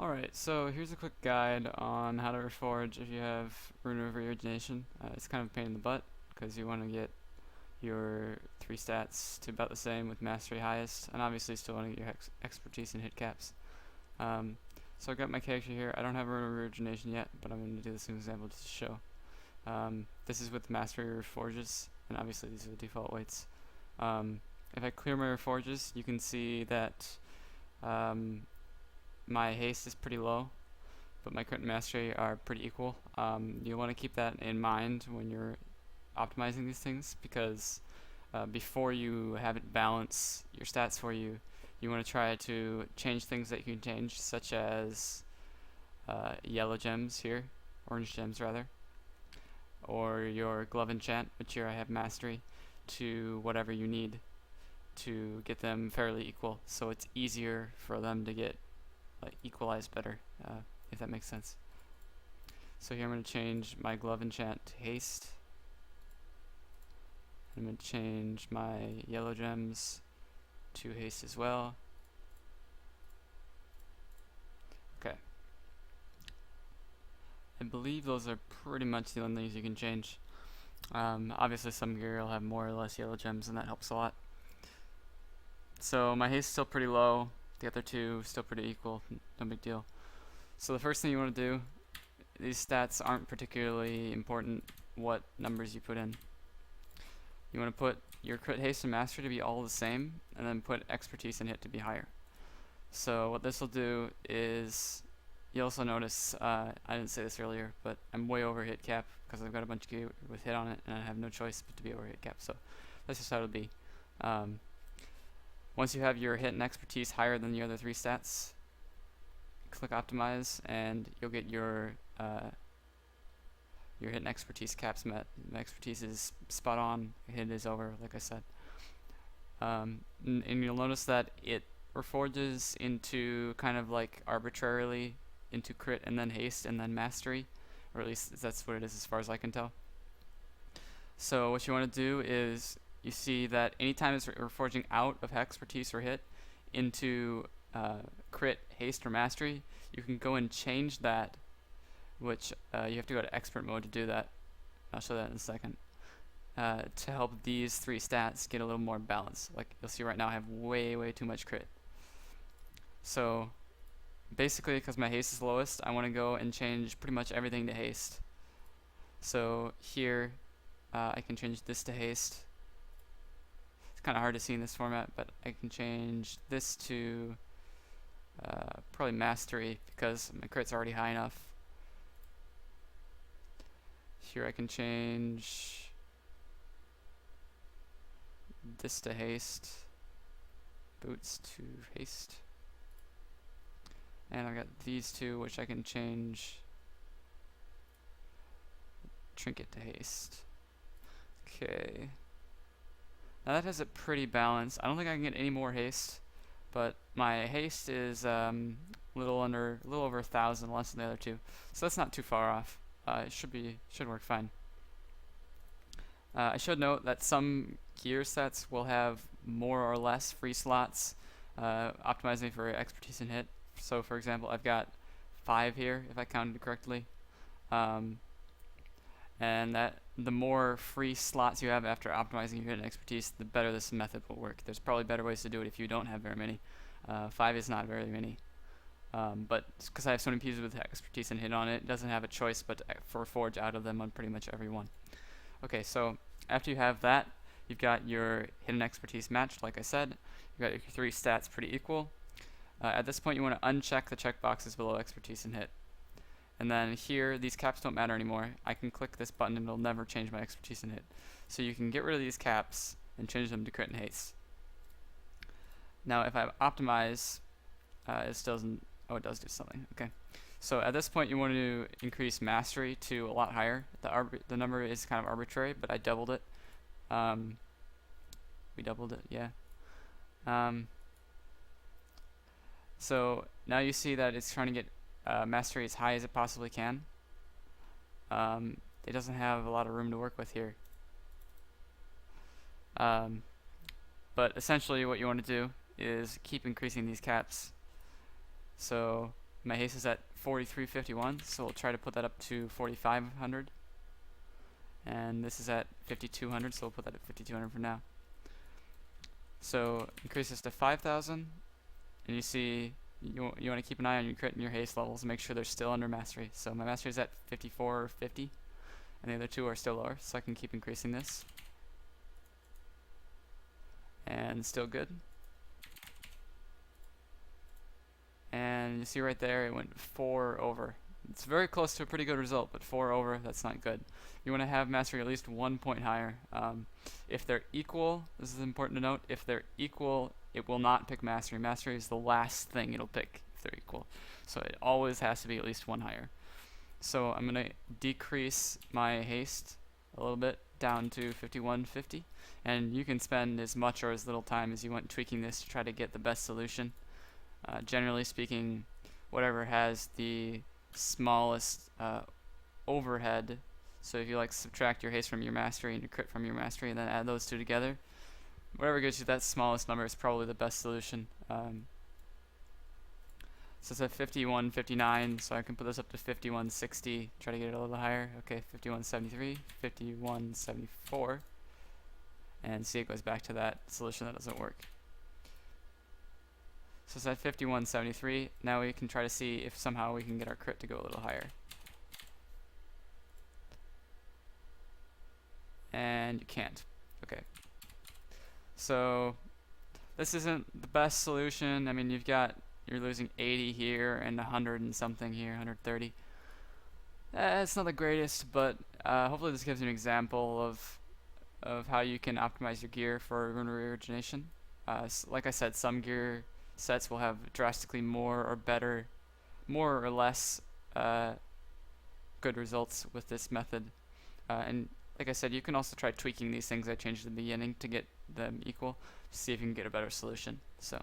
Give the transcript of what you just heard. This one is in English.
Alright, so here's a quick guide on how to reforge if you have Rune of Re-Origination. It's kind of a pain in the butt because you want to get your 3 stats to about the same with Mastery highest, and obviously still want to get your expertise and hit caps. So I've got my character here. I don't have Rune of Re-Origination yet, but I'm going to do this as an example just to show. This is with Mastery Reforges, and obviously these are the default weights. If I clear my Reforges, you can see that my haste is pretty low, but my crit and mastery are pretty equal. You want to keep that in mind when you're optimizing these things, because before you have it balance your stats for you, you want to try to change things that you can change, such as yellow gems here, orange gems rather, or your glove enchant, which here I have mastery, to whatever you need to get them fairly equal, so it's easier for them to get equalize better, if that makes sense. So here I'm going to change my glove enchant to haste. I'm going to change my yellow gems to haste as well. Okay. I believe those are pretty much the only things you can change. Obviously some gear will have more or less yellow gems, and that helps a lot. So my haste is still pretty low. The other two still pretty equal, no big deal. So the first thing you want to do, these stats aren't particularly important what numbers you put in. You want to put your crit, haste, and mastery to be all the same, and then put expertise and hit to be higher. So what this will do is, you also notice, I didn't say this earlier, but I'm way over hit cap because I've got a bunch of gear with hit on it, and I have no choice but to be over hit cap. So that's just how it'll be. Once you have your hit and expertise higher than the other 3 stats, click optimize, and you'll get your hit and expertise caps met. The expertise is spot on, hit is over, like I said. And you'll notice that it reforges into kind of like arbitrarily into crit and then haste and then mastery, or at least that's what it is as far as I can tell. So what you want to do is, you see that anytime it's reforging out of expertise or hit into crit, haste, or mastery, you can go and change that, which you have to go to expert mode to do that. I'll show that in a second. To help these 3 stats get a little more balance. Like you'll see right now I have way too much crit. So basically, because my haste is lowest, I want to go and change pretty much everything to haste. So here I can change this to haste. Kind of hard to see in this format, but I can change this to probably mastery because my crit's already high enough. Here I can change this to haste, boots to haste, and I've got these 2 which I can change trinket to haste. Okay. Now that has it pretty balanced. I don't think I can get any more haste, but my haste is a little over 1,000 less than the other 2, so that's not too far off. It should work fine. I should note that some gear sets will have more or less free slots, optimizing for expertise and hit. So for example, I've got 5 here if I counted correctly, and that the more free slots you have after optimizing your hit and expertise, the better this method will work. There's probably better ways to do it if you don't have very many. 5 is not very many. But because I have so many pieces with expertise and hit on it, it doesn't have a choice but to reforge out of them on pretty much every one. Okay, so after you have that, you've got your hit and expertise matched, like I said. You've got your 3 stats pretty equal. At this point, you want to uncheck the checkboxes below expertise and hit. And then here, these caps don't matter anymore. I can click this button and it'll never change my expertise and hit. So you can get rid of these caps and change them to crit and haste. Now if I optimize, it still doesn't, oh, it does do something, okay. So at this point you want to increase mastery to a lot higher. The number is kind of arbitrary, but I doubled it. We doubled it, yeah. So now you see that it's trying to get mastery as high as it possibly can. It doesn't have a lot of room to work with here. But essentially what you want to do is keep increasing these caps. So my haste is at 4351, so we'll try to put that up to 4500. And this is at 5200, so we'll put that at 5200 for now. So increase this to 5000, and you see you want to keep an eye on your crit and your haste levels and make sure they're still under mastery. So my mastery is at 5450, and the other two are still lower, so I can keep increasing this. And still good. And you see right there it went 4 over. It's very close to a pretty good result, but 4 over, that's not good. You want to have mastery at least 1 point higher. If they're equal, this is important to note, if they're equal, it will not pick mastery. Mastery is the last thing it'll pick if they're equal. So it always has to be at least 1 higher. So I'm going to decrease my haste a little bit down to 5150. And you can spend as much or as little time as you want tweaking this to try to get the best solution. Generally speaking, whatever has the smallest overhead, so if you like subtract your haste from your mastery and your crit from your mastery and then add those two together, whatever gives you that smallest number is probably the best solution. So it's at 5159, so I can put this up to 5160, try to get it a little higher. Okay, 5173, 5174, and see it goes back to that solution that doesn't work. So it's at 5173. Now we can try to see if somehow we can get our crit to go a little higher. And you can't. Okay. So this isn't the best solution. I mean, you're losing 80 here and 100 and something here, 130. It's not the greatest, but hopefully this gives you an example of how you can optimize your gear for Rune Re-Origination. Like I said, some gear sets will have drastically more or less good results with this method. And like I said, you can also try tweaking these things I changed at the beginning to get them equal, to see if you can get a better solution. So